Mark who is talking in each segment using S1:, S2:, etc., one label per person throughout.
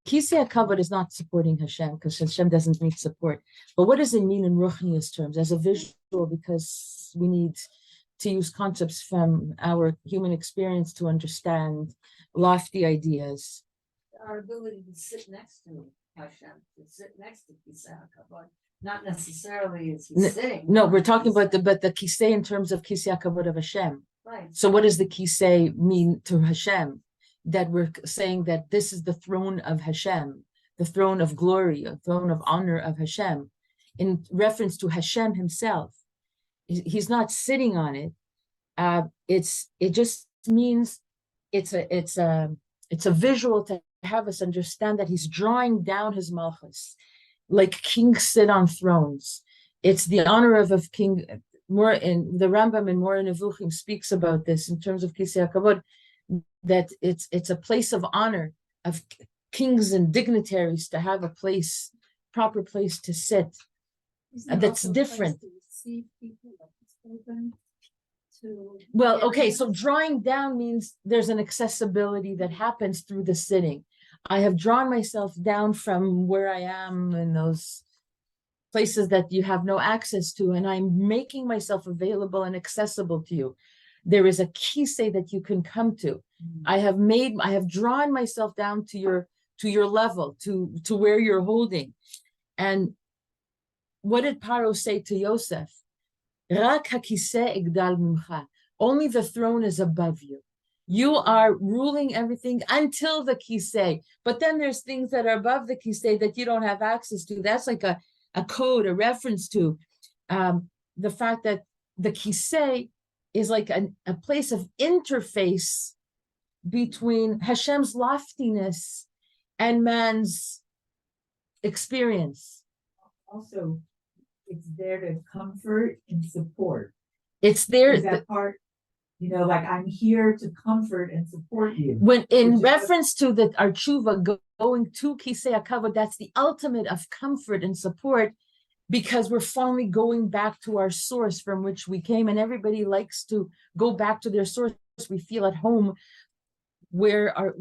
S1: Kiseh HaKavod is not supporting Hashem because Hashem doesn't need support. But what does it mean in Ruchnius terms as a visual? Because we need to use concepts from our human experience to understand lofty ideas.
S2: Our ability to sit next to Hashem, to sit next to Kiseh HaKavod, not necessarily as he's sitting.
S1: No, we're talking about the Kiseh in terms of Kiseh HaKavod of Hashem.
S2: Right.
S1: So what does the Kiseh mean to Hashem? That we're saying that this is the throne of Hashem, the throne of glory, a throne of honor of Hashem, in reference to Hashem himself. He's not sitting on it. It just means it's a visual to have us understand that he's drawing down his malchus, like kings sit on thrones. It's the honor of king. More in the Rambam in More Nevuchim speaks about this in terms of Kiseh HaKavod, that it's a place of honor of kings and dignitaries to have a place, proper place to sit. That's different. Well, okay, so drawing down means there's an accessibility that happens through the sitting. I have drawn myself down from where I am in those places that you have no access to, and I'm making myself available and accessible to you. There is a kiseh that you can come to. I have drawn myself down to your level, to where you're holding. And what did Paro say to Yosef? Rak hakiseh igdal mimcha. Only the throne is above you. You are ruling everything until the kiseh. But then there's things that are above the kiseh that you don't have access to. That's like a code, a reference to the fact that the kiseh is like a place of interface between Hashem's loftiness and man's experience.
S3: Also, it's there to comfort and support.
S1: It's there.
S3: Is that part, like I'm here to comfort and support you.
S1: When in reference to our tshuva going to Kiseh HaKavod, that's the ultimate of comfort and support, because we're finally going back to our source from which we came, and everybody likes to go back to their source. We feel at home where our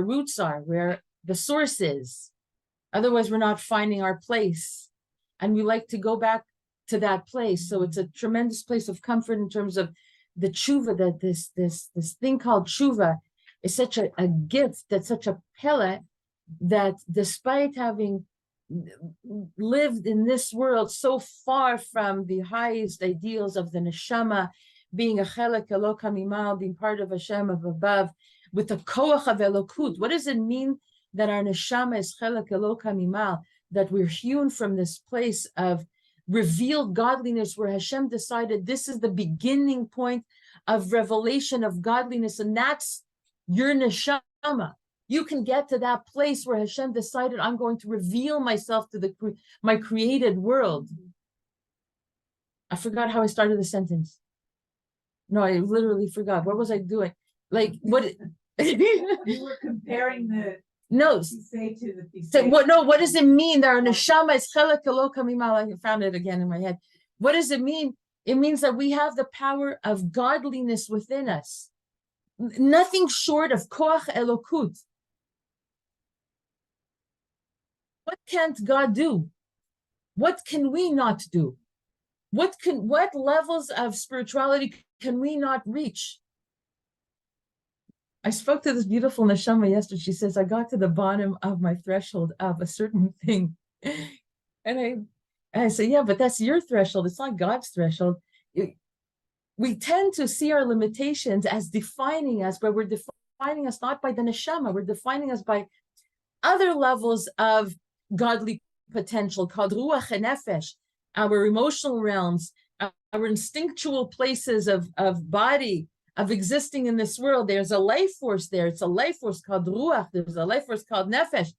S1: roots are, where the source is. Otherwise, we're not finding our place, and we like to go back to that place. So it's a tremendous place of comfort in terms of the tshuva, that this thing called tshuva is such a gift, that's such a pele, that despite having lived in this world so far from the highest ideals of the neshama, being a chelek elok hamimal, being part of Hashem of above, with the koach of elokut. What does it mean that our neshama is chelek elok hamimal, that we're hewn from this place of revealed godliness, where Hashem decided this is the beginning point of revelation of godliness, and that's your neshama. You can get to that place where Hashem decided, I'm going to reveal myself to my created world. I forgot how I started the sentence. No, I literally forgot. What was I doing? Like, what?
S3: You were comparing the kiseh to the kiseh.
S1: So, what does it mean that our neshama is chelek elok hamimal? I found it again in my head. What does it mean? It means that we have the power of godliness within us. Nothing short of koach elokut. What can't God do? What can we not do? What levels of spirituality can we not reach? I spoke to this beautiful neshama yesterday. She says, I got to the bottom of my threshold of a certain thing. And I say, yeah, but that's your threshold. It's not God's threshold. We tend to see our limitations as defining us, but we're defining us not by the neshama. We're defining us by other levels of godly potential called ruach and nefesh, our emotional realms, our instinctual places of body, of existing in this world. There's a life force there. It's a life force called ruach. There's a life force called nefesh.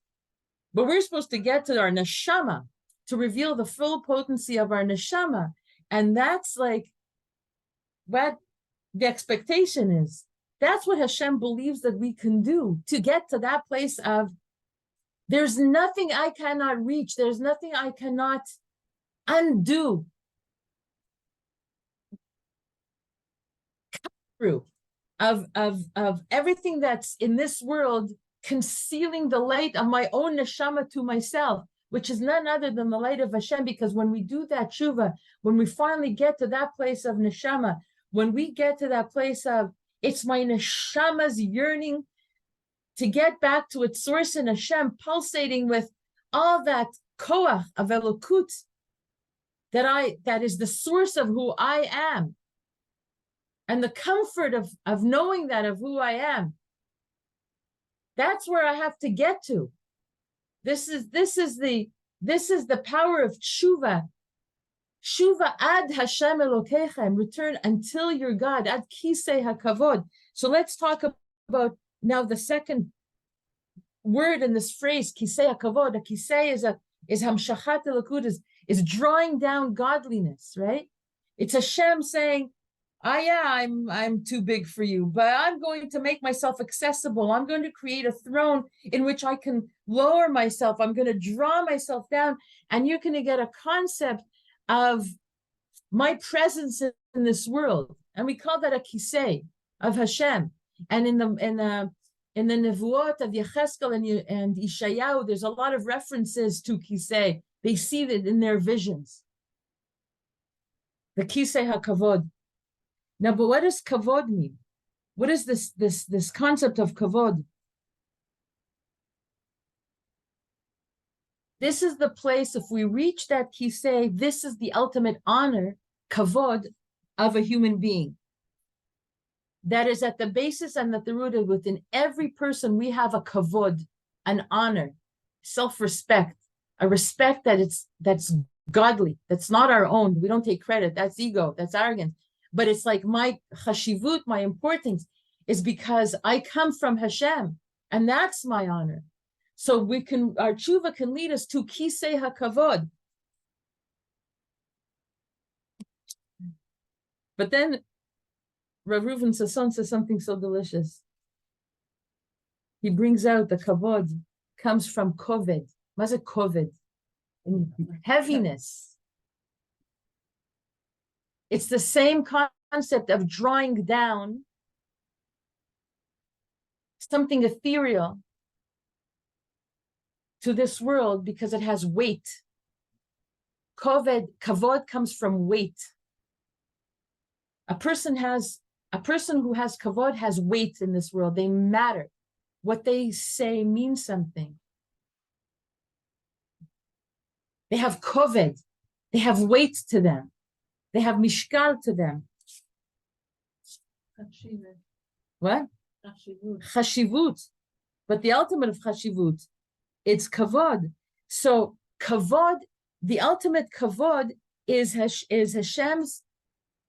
S1: But we're supposed to get to our neshama, to reveal the full potency of our neshama. And that's like what the expectation is. That's what Hashem believes that we can do, to get to that place of there's nothing I cannot reach. There's nothing I cannot undo. Through of everything that's in this world concealing the light of my own neshama to myself, which is none other than the light of Hashem. Because when we do that tshuva, when we finally get to that place of neshama, when we get to that place of, it's my neshama's yearning to get back to its source in Hashem, pulsating with all that koach of elokut, that is the source of who I am, and the comfort of knowing that of who I am. That's where I have to get to. This is the power of tshuva. Tshuva ad Hashem Elokechem, return until your God, ad Kiseh HaKavod. So let's talk about now the second word in this phrase, Kiseh HaKavod. A Kiseh is hamshachat elokut, is drawing down godliness, right? It's Hashem saying, I'm too big for you, but I'm going to make myself accessible. I'm going to create a throne in which I can lower myself. I'm going to draw myself down, and you're going to get a concept of my presence in this world. And we call that a kiseh of Hashem. And in the nevuot of Yecheskel and Ishayahu, there's a lot of references to kiseh. They see it in their visions. The kiseh HaKavod. Now, but what does kavod mean? What is this concept of kavod? This is the place, if we reach that kiseh, this is the ultimate honor, kavod, of a human being. That is at the basis and at the root of within every person, we have a kavod, an honor, self-respect, a respect that's godly, that's not our own. We don't take credit. That's ego, that's arrogance. But it's like my chashivut, my importance, is because I come from Hashem, and that's my honor. So our tshuva can lead us to kiseh hakavod. But then Rav Reuven Sasson says something so delicious. He brings out the kavod comes from koved. What's a koved? Heaviness. It's the same concept of drawing down something ethereal to this world because it has weight. Kavod comes from weight. A person who has kavod has weight in this world. They matter. What they say means something. They have koved. They have weight to them. They have mishkal to them. What? Chashivut. But the ultimate of chashivut, it's kavod. So kavod, the ultimate kavod is Hashem's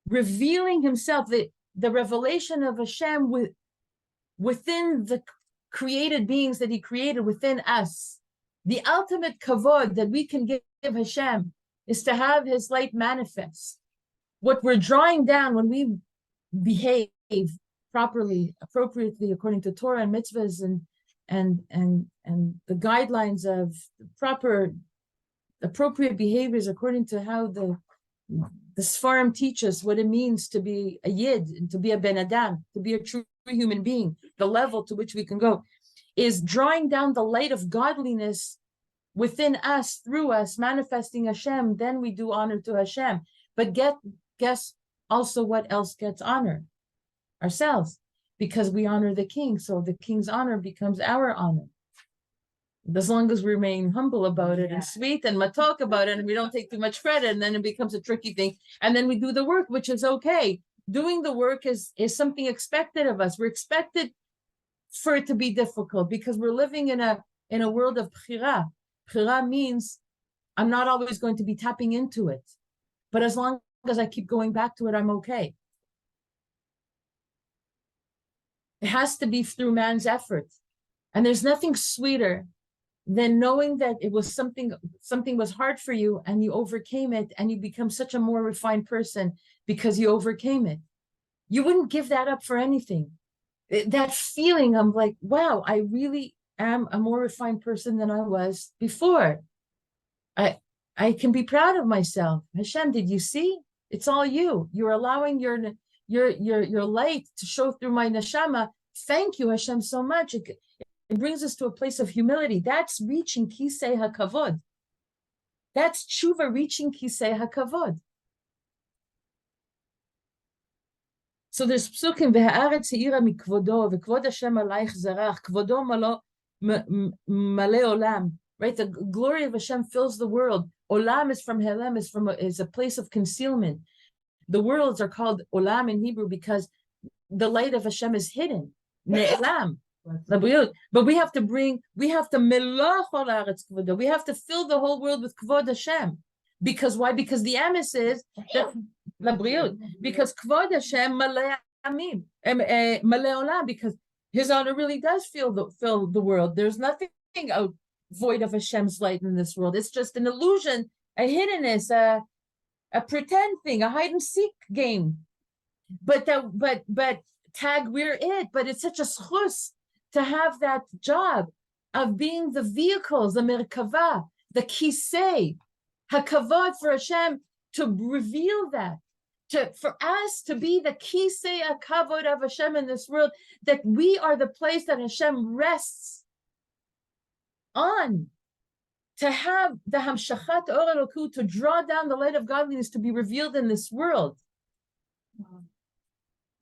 S1: revealing himself, the revelation of Hashem within the created beings that he created within us. The ultimate kavod that we can give Hashem is to have his light manifest. What we're drawing down when we behave properly, appropriately, according to Torah and mitzvahs and the guidelines of appropriate behaviors according to how the Sfarim teach us what it means to be a Yid, and to be a Ben Adam, to be a true human being, the level to which we can go, is drawing down the light of godliness within us, through us, manifesting Hashem. Then we do honor to Hashem. But guess also what else gets honor? Ourselves, because we honor the king. So the king's honor becomes our honor. As long as we remain humble about it and sweet and matok about it, and we don't take too much credit, and then it becomes a tricky thing. And then we do the work, which is okay. Doing the work is something expected of us. We're expected for it to be difficult because we're living in a world of bchira. Bchira means I'm not always going to be tapping into it. But as long as I keep going back to it, I'm okay. It has to be through man's effort. And there's nothing sweeter than knowing that it was something was hard for you and you overcame it, and you become such a more refined person because you overcame it. You wouldn't give that up for anything. That feeling, I'm like, wow, I really am a more refined person than I was before. I can be proud of myself. Hashem, did you see? It's all you. You're allowing your light to show through my neshama. Thank you, Hashem, so much. It It brings us to a place of humility. That's reaching Kiseh HaKavod. That's Tshuva reaching Kiseh HaKavod. So there's psukim, V'ha'aretz ha'ira mikvodo, v'kvod Hashem alayich zarach, kvodo maleh olam. Right, the glory of Hashem fills the world. Olam is from Helem, is a place of concealment. The worlds are called Olam in Hebrew because the light of Hashem is hidden. Ne'elam. But we have to melach ol haaretz kvodo. We have to fill the whole world with kvod Hashem. Because why? Because the emes is that because kvod Hashem maleh amim, maleh olam, because His honor really does fill the world. There's nothing out void of Hashem's light in this world. It's just an illusion, a hiddenness, a pretend thing, a hide and seek game. But tag, we're it. But it's such a schus to have that job of being the vehicles, the merkava, the kiseh, HaKavod for Hashem to reveal that, for us to be the kiseh HaKavod of Hashem in this world, that we are the place that Hashem rests on, to have the hamshachat or eloku, to draw down the light of godliness to be revealed in this world.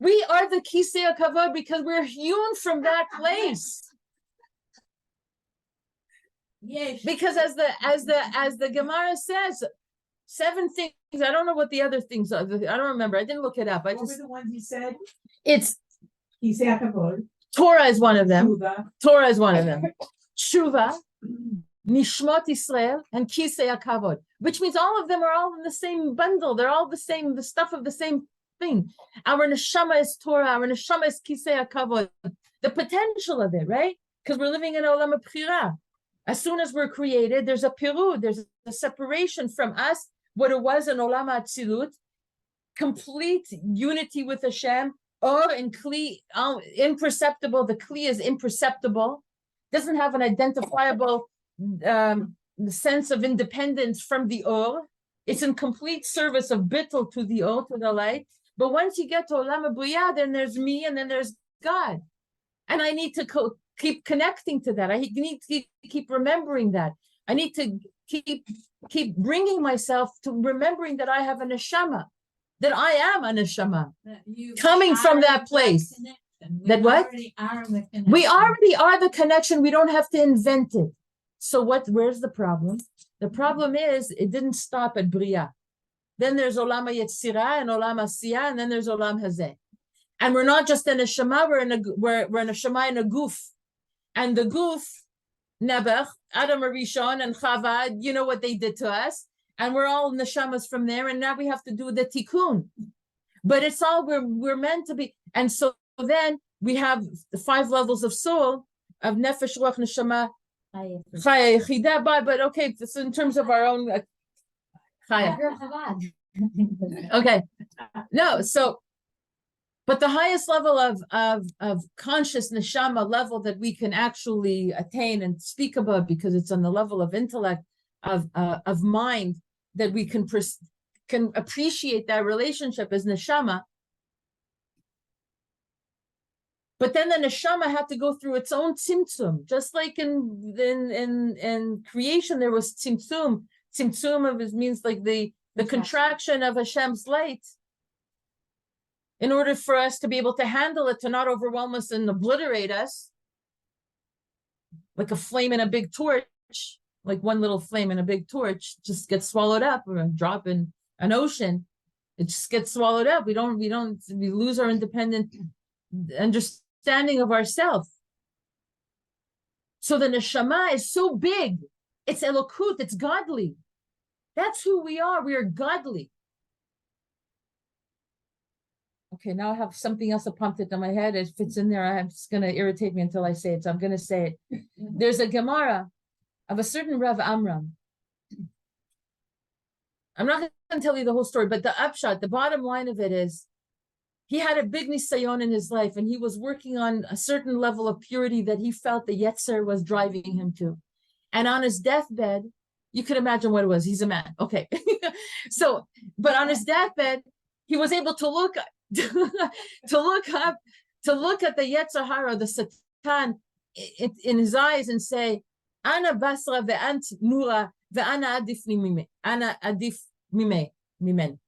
S1: We are the Kiseh HaKavod because we're hewn from that place. Yes. Because as the Gemara says, 7 things. I don't know what the other things are. I don't remember. I didn't look it up. What were the ones you said? It's Kiseh HaKavod. Torah is one of them. Tshuva. Torah is one of them. Tshuva, Nishmot Israel, and Kiseh HaKavod, which means all of them are all in the same bundle. They're all the same, the stuff of the same thing. Our neshama is Torah. Our neshama is Kiseh HaKavod. The potential of it, right? Because we're living in Olam HaBchira. As soon as we're created, there's a pirud, there's a separation from us, what it was in Olam HaAtzilut, complete unity with Hashem, or in Kli, imperceptible. The Kli is imperceptible, doesn't have an identifiable sense of independence from the Or. It's in complete service of bittul to the Or, to the light. But once you get to Olam HaBriyah, then there's me and then there's God. And I need to keep connecting to that. I need to keep remembering that. I need to keep bringing myself to remembering that I have a neshama, that I am a neshama, coming from that place. That what? We already are the connection. We don't have to invent it. So where's the problem? The problem is it didn't stop at Bria. Then there's Olam HaYetzirah and Olam HaSiyah, and then there's Olam Hazeh. And we're not just in a shema, we're in a shema in a guf. And the guf, Nebuch, Adam Arishon, and Chava, you know what they did to us. And we're all neshamas from there. And now we have to do the tikkun. But it's all we're meant to be. And so then we have the 5 levels of soul, of nefesh, ruach, neshama, chaya, yechida. But okay, this in terms of our own chaya. Okay. No, so. But the highest level of conscious neshama level that we can actually attain and speak about, because it's on the level of intellect, of mind, that we can appreciate that relationship as neshama. But then the neshama had to go through its own tzimtzum, just like in creation there was tzimtzum. Tzimtzum of it means like the contraction of Hashem's light. In order for us to be able to handle it, to not overwhelm us and obliterate us, like a flame in a big torch, like one little flame in a big torch just gets swallowed up, or a drop in an ocean, it just gets swallowed up. We lose our independent understanding of ourselves. So the neshama is so big, it's elokut, it's godly. That's who we are. We are godly. Okay, now I have something else that popped into my head. If it's in there, it's going to irritate me until I say it. So I'm going to say it. There's a Gemara of a certain Rav Amram. I'm not going to tell you the whole story, but the upshot, the bottom line of it is, he had a big nisayon in his life, and he was working on a certain level of purity that he felt the Yetzer was driving him to. And on his deathbed, you can imagine what it was. He's a man. Okay. So, but on his deathbed, he was able to look at the Yetzer Hara, the Satan, in his eyes and say, Ana basra ve'ant nura ve'ana adif mime. Ana adif mimen.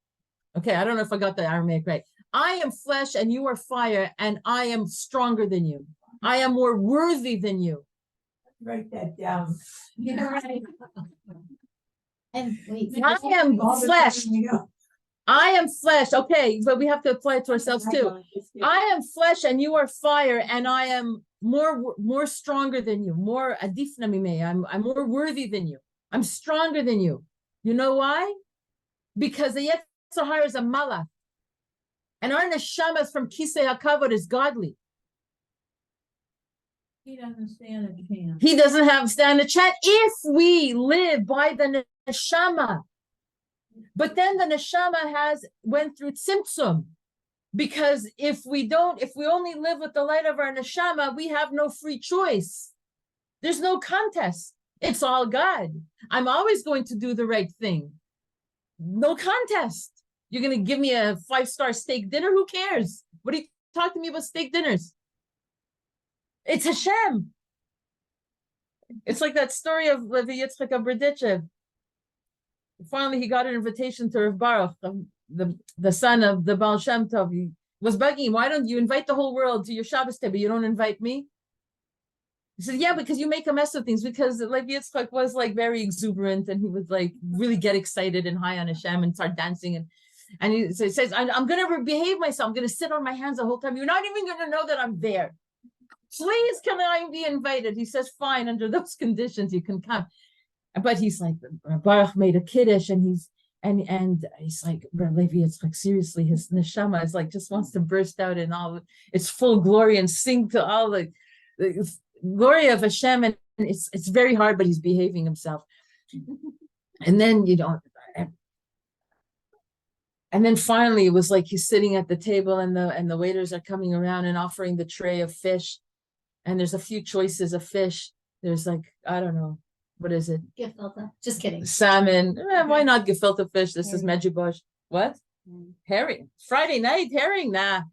S1: Okay, I don't know if I got the Aramaic right. I am flesh and you are fire, and I am stronger than you. I am more worthy than you.
S3: Write that down.
S2: Yeah, right. And wait.
S1: I am
S3: All the
S1: flesh.
S3: time, you know.
S1: I am flesh. Okay, but we have to apply it to ourselves too. I am flesh and you are fire, and I am more stronger than you. More adifna mimei. I'm more worthy than you. I'm stronger than you. You know why? Because the Yetzer Hara is a malach, and our neshama from Kiseh HaKavod is godly.
S3: He doesn't stand a chance.
S1: He doesn't have stand a chance if we live by the neshama. But then the neshama went through tzimtzum, because if we only live with the light of our neshama, we have no free choice. There's no contest. It's all God. I'm always going to do the right thing. No contest. You're going to give me a 5-star steak dinner? Who cares? What are you talking to me about steak dinners? It's Hashem. It's like that story of Levi Yitzchak of Berditchev. Finally, he got an invitation to Rav Baruch, the son of the Baal Shem Tov. He was begging him, why don't you invite the whole world to your Shabbos table? You don't invite me? He said, yeah, because you make a mess of things. Because like Yitzchak was like very exuberant, and he would like really get excited and high on Hashem and start dancing. And he says, I'm going to behave myself. I'm going to sit on my hands the whole time. You're not even going to know that I'm there. Please, can I be invited? He says, fine, under those conditions, you can come. But he's like, Baruch made a kiddush, and he's like, Levi, it's like, seriously, his neshama is like, just wants to burst out in all its full glory and sing to all the glory of Hashem. And it's very hard, but he's behaving himself. And then, and then finally, it was like he's sitting at the table, and the waiters are coming around and offering the tray of fish. And there's a few choices of fish. There's like, I don't know, what is it?
S2: Gefilte. Just kidding.
S1: Salmon. Why not gefilte fish? This is Medjugorje. What? Herring. Friday night herring. Nah.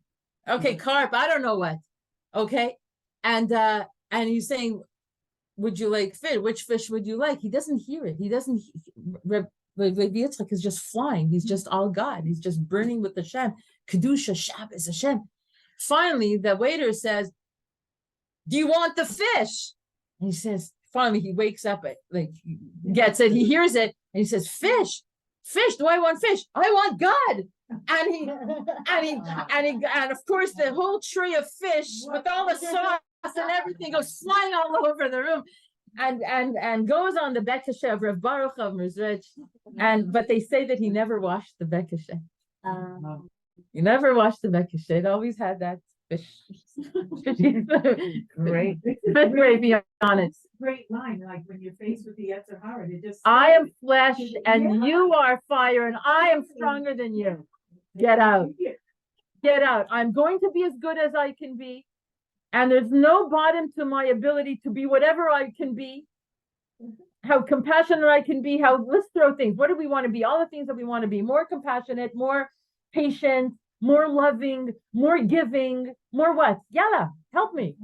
S1: Okay, carp. I don't know what. Okay, and he's saying, "Would you like fish? Which fish would you like?" He doesn't hear it. He doesn't. Reb Yitzchak is just flying. He's just all God. He's just burning with Hashem. Kedusha Shabbos Hashem. Finally, the waiter says, "Do you want the fish?" And he says, finally, he wakes up, like, gets it, he hears it, and he says, fish, do I want fish? I want God. And of course, the whole tray of fish with all the sauce and everything goes flying all over the room, and goes on the bekashe of Rav Baruch of Mezrich. But they say that he never washed the bekashe. He never washed the bekashe. It always had that fish. Great. Fish gravy on it.
S3: Great line, like when you're faced with the Yetzer Hara, it just.
S1: I am flesh and you are fire, and I am stronger than you. Get out. Get out. I'm going to be as good as I can be. And there's no bottom to my ability to be whatever I can be. How compassionate I can be. Let's throw things. What do we want to be? All the things that we want to be. More compassionate, more patient, more loving, more giving, more what? Yalla, help me.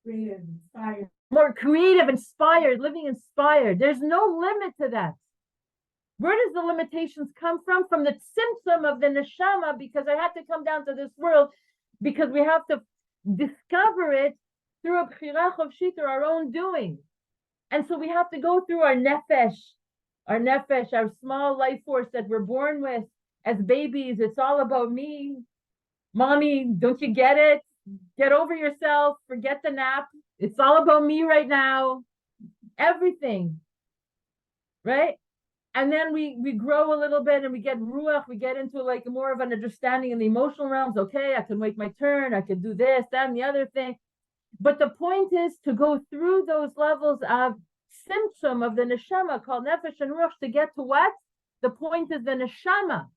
S3: Creative, inspired.
S1: More creative, inspired, living inspired. There's no limit to that. Where does the limitations come from? From the symptom of the neshama, because I had to come down to this world, because we have to discover it through a bchira chavshit, through our own doing. And so we have to go through our nefesh, our small life force that we're born with as babies. It's all about me. Mommy, don't you get it? Get over yourself. Forget the nap. It's all about me right now. Everything. Right? And then we grow a little bit and we get ruach, we get into like more of an understanding in the emotional realms. Okay, I can wait my turn. I can do this, that, and the other thing. But the point is to go through those levels of symptom of the neshama called nefesh and ruach to get to what? The point is the neshama.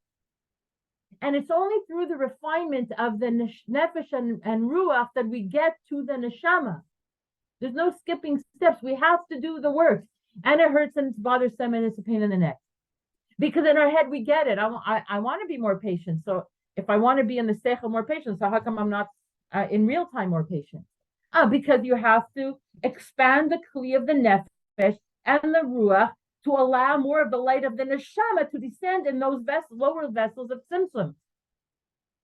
S1: And it's only through the refinement of the nefesh and ruach that we get to the neshama. There's no skipping steps. We have to do the work. And it hurts and it's bothersome and it's a pain in the neck. Because in our head, we get it. I want to be more patient. So if I want to be in the seichel more patient, so how come I'm not in real time more patient? Because you have to expand the kli of the nefesh and the ruach to allow more of the light of the neshama to descend in those lower vessels of tzimtzum,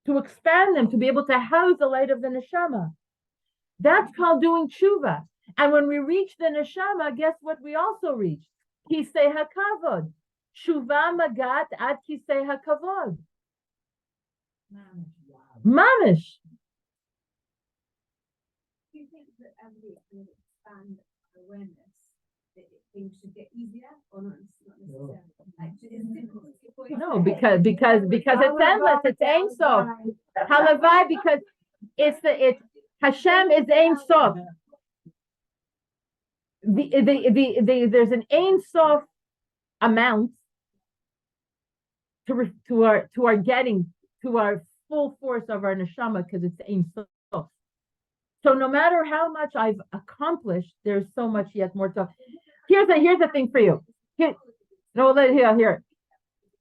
S1: to expand them, to be able to house the light of the neshama. That's called doing tshuva. And when we reach the neshama, guess what we also reach? Kiseh HaKavod. Tshuva magat ad Kiseh HaKavod. Mamish.
S3: Do you think that as we expand awareness, that things should get easier or not necessarily?
S1: No, because it's endless. It's Ein Sof. Halavai, because it's Hashem is Ein Sof. There's an Ein Sof amount to our getting to our full force of our neshama, because it's Ein Sof. So no matter how much I've accomplished, there's so much yet more to. Here's the thing for you. Here.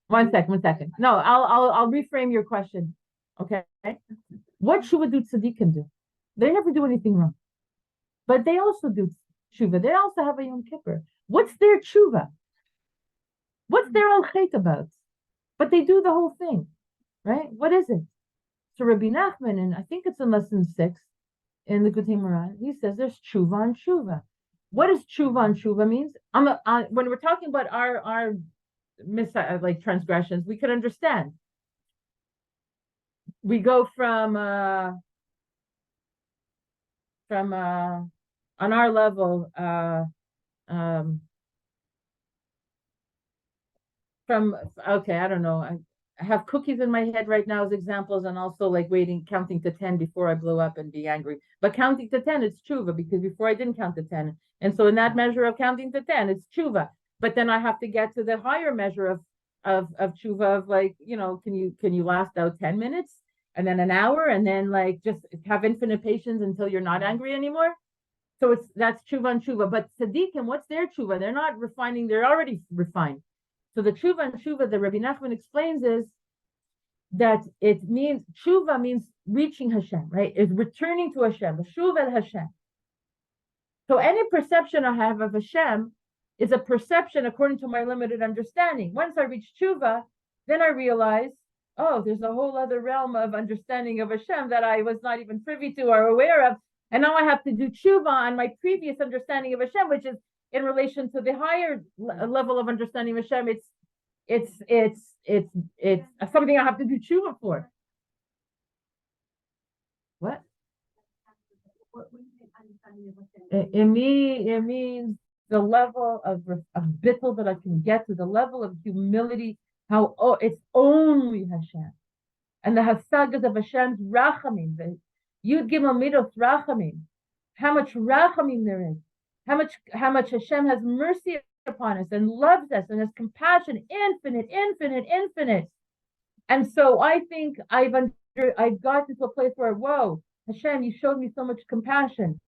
S1: One second. No, I'll reframe your question. Okay. What tshuva do tzaddikim do? They never do anything wrong, but they also do tshuva. They also have a Yom Kippur. What's their tshuva? What's their al chet about? But they do the whole thing, right? What is it? So Rabbi Nachman, and I think it's in lesson 6 in the Likutei Moharan, he says there's tshuva and tshuva. What does tshuva and tshuva means? When we're talking about our like transgressions, we can understand. We go from on our level I don't know. I have cookies in my head right now as examples, and also like counting to 10 before I blow up and be angry. But counting to 10, it's tshuva, because before I didn't count to 10. And so in that measure of counting to 10, it's tshuva. But then I have to get to the higher measure of tshuva of like, can you last out 10 minutes and then an hour and then like just have infinite patience until you're not angry anymore? So that's tshuva and tshuva. But tzaddikim, what's their tshuva? They're not refining, they're already refined. So the tshuva and tshuva that Rabbi Nachman explains is that it means, tshuva means reaching Hashem, right? Is returning to Hashem, shuv el Hashem. So any perception I have of Hashem is a perception according to my limited understanding. Once I reach tshuva, then I realize, oh, there's a whole other realm of understanding of Hashem that I was not even privy to or aware of. And now I have to do tshuva on my previous understanding of Hashem, which is in relation to the higher level of understanding of Hashem. It's something I have to do tshuva for. What? It means the level of bittul that I can get to, the level of humility, it's only Hashem. And the hasagas of Hashem's rachamim, the Yud Gimel Midos rachamim, how much rachamim there is, how much Hashem has mercy upon us and loves us and has compassion, infinite. And so I think I've gotten to a place where, whoa, Hashem, you showed me so much compassion.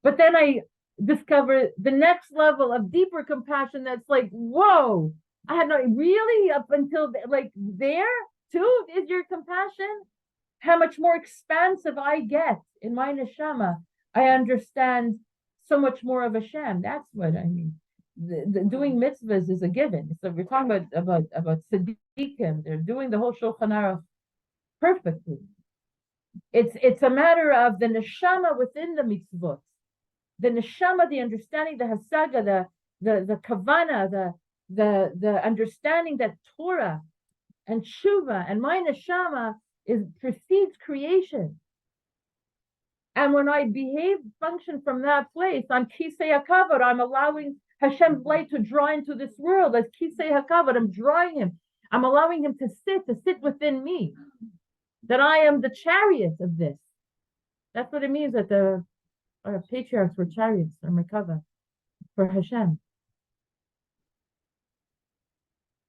S1: But then I discover the next level of deeper compassion that's like, whoa, I had not really up until like there too is your compassion. How much more expansive I get in my neshama. I understand so much more of Hashem. That's what I mean. The doing mitzvahs is a given. So we're talking about tzaddikim. They're doing the whole Shulchan Aruch perfectly. It's a matter of the neshama within the mitzvot, the neshama, the understanding, the hasaga, the kavana, the understanding that Torah and tshuva and my neshama precedes creation. And when I function from that place on Kiseh HaKavod, I'm allowing Hashem's light to draw into this world. As Kiseh HaKavod, I'm drawing him. I'm allowing him to sit within me. That I am the chariot of this. That's what it means that the patriarchs were chariots or Merkava for Hashem.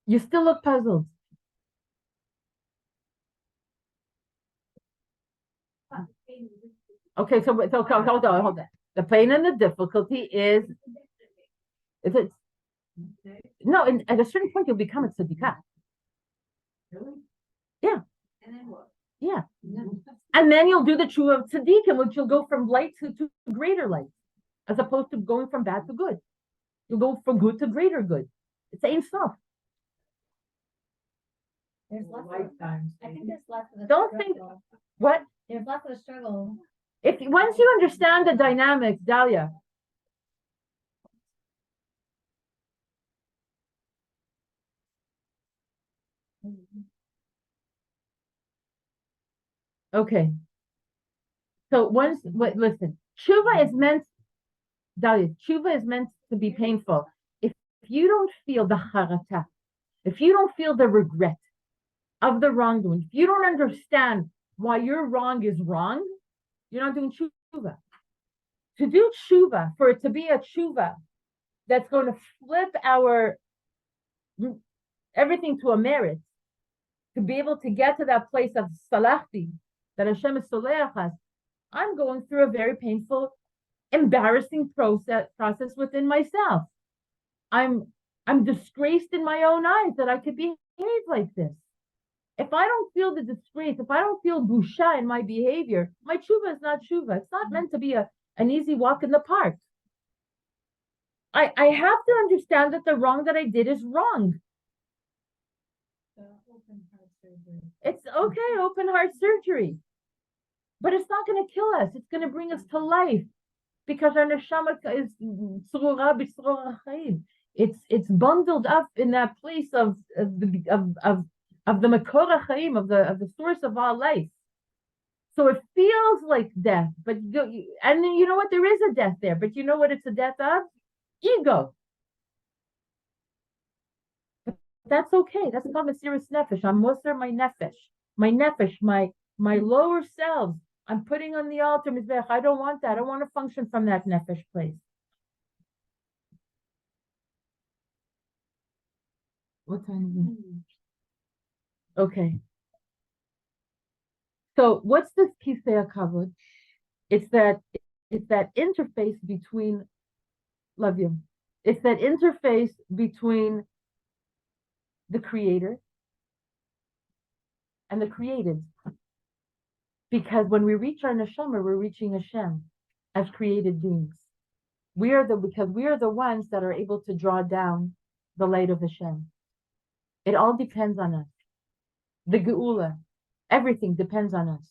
S1: You still look puzzled. Okay, so hold on. The pain and the difficulty is it? No, at a certain point you'll become a tzadikah.
S2: Really?
S1: Yeah.
S2: And then what?
S1: Yeah. And then you'll do the Tshuva of tzaddikim, which you'll go from light to greater light, as opposed to going from bad to good. You'll go from good to greater good. It's Ein Sof.
S4: There's lots of,
S2: Lifetimes.
S4: I think there's lots of.
S1: Don't think- What?
S4: There's lots of struggle.
S1: If once you understand the dynamics, Dahlia. Okay. So listen, Tshuva is meant, Dahlia, Tshuva is meant to be painful. If you don't feel the charata, if you don't feel the regret of the wrongdoing, if you don't understand why your wrong is wrong, you're not doing Tshuva. To do Tshuva, for it to be a Tshuva that's going to flip our everything to a merit, to be able to get to that place of salachti, that Hashem is soleach us, I'm going through a very painful, embarrassing process within myself. I'm disgraced in my own eyes that I could behave like this. If I don't feel the disgrace, if I don't feel busha in my behavior, my tshuva is not tshuva. It's not meant to be an easy walk in the park. I have to understand that the wrong that I did is wrong. It's okay, open heart surgery. But it's not going to kill us. It's going to bring us to life. Because our neshama is tzrura b'tzrura chaim. It's bundled up in that place of the makor chaim, of the source of all life. So it feels like death, but and then you know what? There is a death there, but you know what it's a death of? Ego. But that's okay. That's called Mesiras Nefesh. I'm moser my nefesh, my lower selves. I'm putting on the altar, Mizbech. I don't want that. I don't want to function from that nefesh place. What time is it? Okay. So what's this Kiseh HaKavod? It's that interface between Lavim. It's that interface between the creator and the created. Because when we reach our neshama, we're reaching Hashem as created beings. Because we are the ones that are able to draw down the light of Hashem. It all depends on us. The geula, everything depends on us.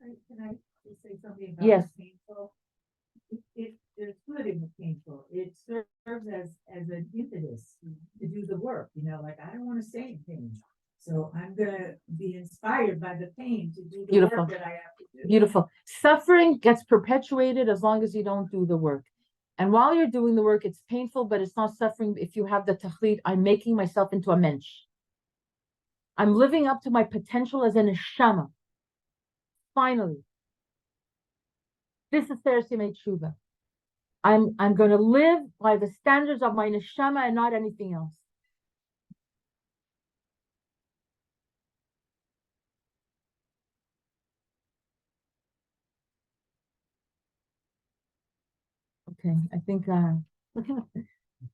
S2: Can I just say something about
S1: Yes.
S2: the painful? There's good in the painful. It serves as an impetus to do the work. Like I don't want to say anything, so I'm gonna be inspired by the pain to do the
S1: Beautiful.
S2: work that I have to do.
S1: Beautiful. Suffering gets perpetuated as long as you don't do the work. And while you're doing the work, it's painful, but it's not suffering if you have the tachlit. I'm making myself into a mensch. I'm living up to my potential as a neshama. Finally. This is Teres Yemei Tshuva. I'm going to live by the standards of my neshama and not anything else. Okay, I think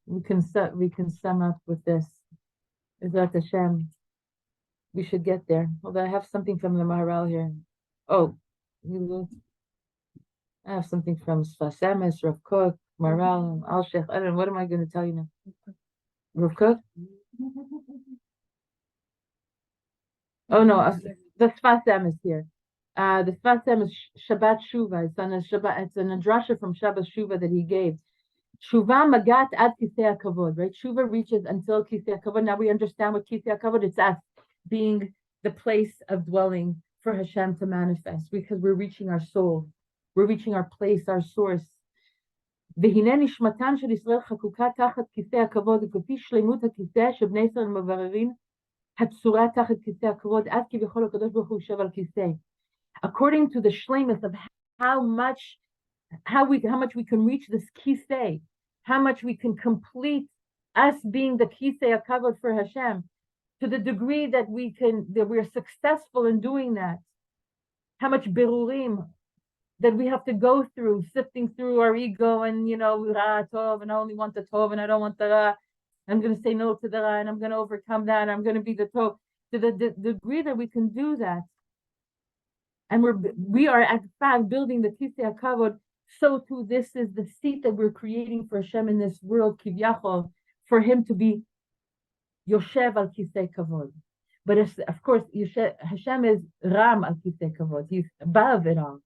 S1: we can sum up with this. Ezrat Hashem, we should get there. Although I have something from the Maharal here. Oh, I have something from Sfas Emes, Rav Kook, Maharal, Al Sheikh. I don't know. What am I going to tell you now? Rav Kook? Oh no, the Sfas Emes here. The Sfas Emes Shabbat Shuva. It's on a Shabbat. It's an adrasha from Shabbat Shuva that he gave. Tshuva magat ad Kiseh HaKavod, right? Tshuva reaches until Kiseh HaKavod. Now we understand what Kiseh HaKavod. It's us being the place of dwelling for Hashem to manifest, because we're reaching our soul, we're reaching our place, our source. והנה נשמתם של ישראל חקוקה תחת כיסא הכבוד, וכפי שלמות הכיסא שבני ישראל מבררים הצורה תחת כיסא הכבוד, עד כביכול הקדוש ברוך הוא יושב על כיסא. According to the shlemus of how much we can reach this kiseh, how much we can complete us being the kiseh HaKavod for Hashem, to the degree that we're successful in doing that. How much berurim that we have to go through, sifting through our ego and, ra tov, and I only want the tov and I don't want the ra. I'm going to say no to the ra and I'm going to overcome that. I'm going to be the tov. to the degree that we can do that, and we are in fact building the Kiseh HaKavod, so too this is the seat that we're creating for Hashem in this world, Kivyachol, for him to be Yoshev al Kiseh Kavod. But of course, Hashem is Ram al Kiseh Kavod. He's above it all.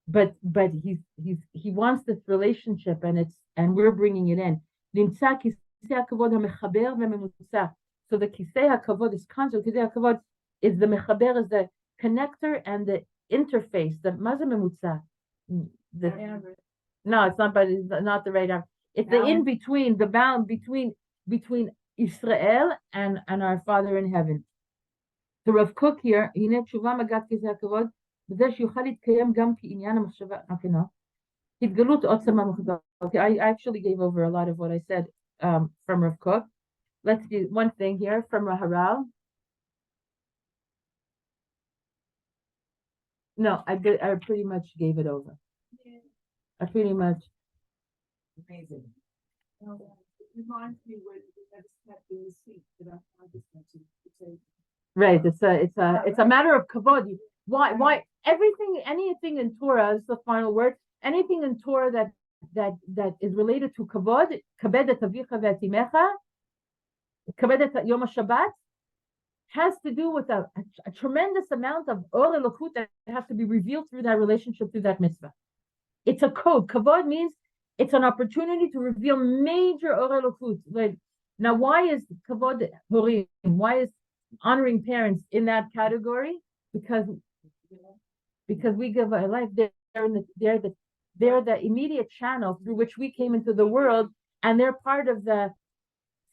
S1: But he wants this relationship, and we're bringing it in. Nimtza Kiseh HaKavod HaMechaber VeMemutza. So the Kiseh HaKavod is constant. Kiseh HaKavod is the Mechaber, is the connector and the interface. The Maza Memutza. No, it's not. But it's not the right. It's the in between, the bound between Israel and our Father in heaven. The Rav Kook here, הנה תשובה מגעת כזה הכבוד, בזה שיוכל להתקיים גם כעניין המחשבה, okay, no. התגלות עוצם המחשבה. Okay, I actually gave over a lot of what I said from Rav Kook. Let's do one thing here from Raharal. No, I pretty much gave it over. I pretty much.
S2: Amazing.
S3: It reminds me when we had a step in the seat that I just went to say.
S1: Right, it's a matter of kavod. Why anything in Torah is the final word. Anything in Torah that is related to kavod, kabed et avicha ve'etimecha, kabed et yom HaShabbat, has to do with a tremendous amount of or elokut that has to be revealed through that relationship, through that mitzvah. It's a code. Kavod means it's an opportunity to reveal major or elokut. Like, now, why is kavod horim? Why is honoring parents in that category? Because we give our life. They're the immediate channel through which we came into the world, and they're part of the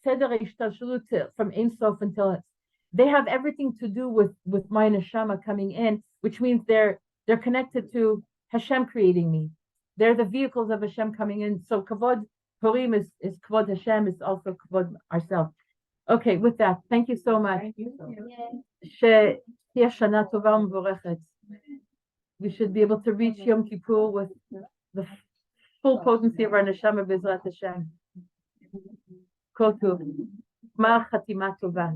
S1: seder ishtalshalut from Ein Sof until it's. They have everything to do with my neshama coming in, which means they're connected to Hashem creating me. They're the vehicles of Hashem coming in. So kavod horim is kavod Hashem, is also kavod ourselves. Okay, with that, thank you so much.
S2: Thank you.
S1: שתהיה שנה טובה ומבורכת. We should be able to reach Yom Kippur with the full potency of our neshama b'ezrat Hashem. Kol tov. גמר חתימה טובה.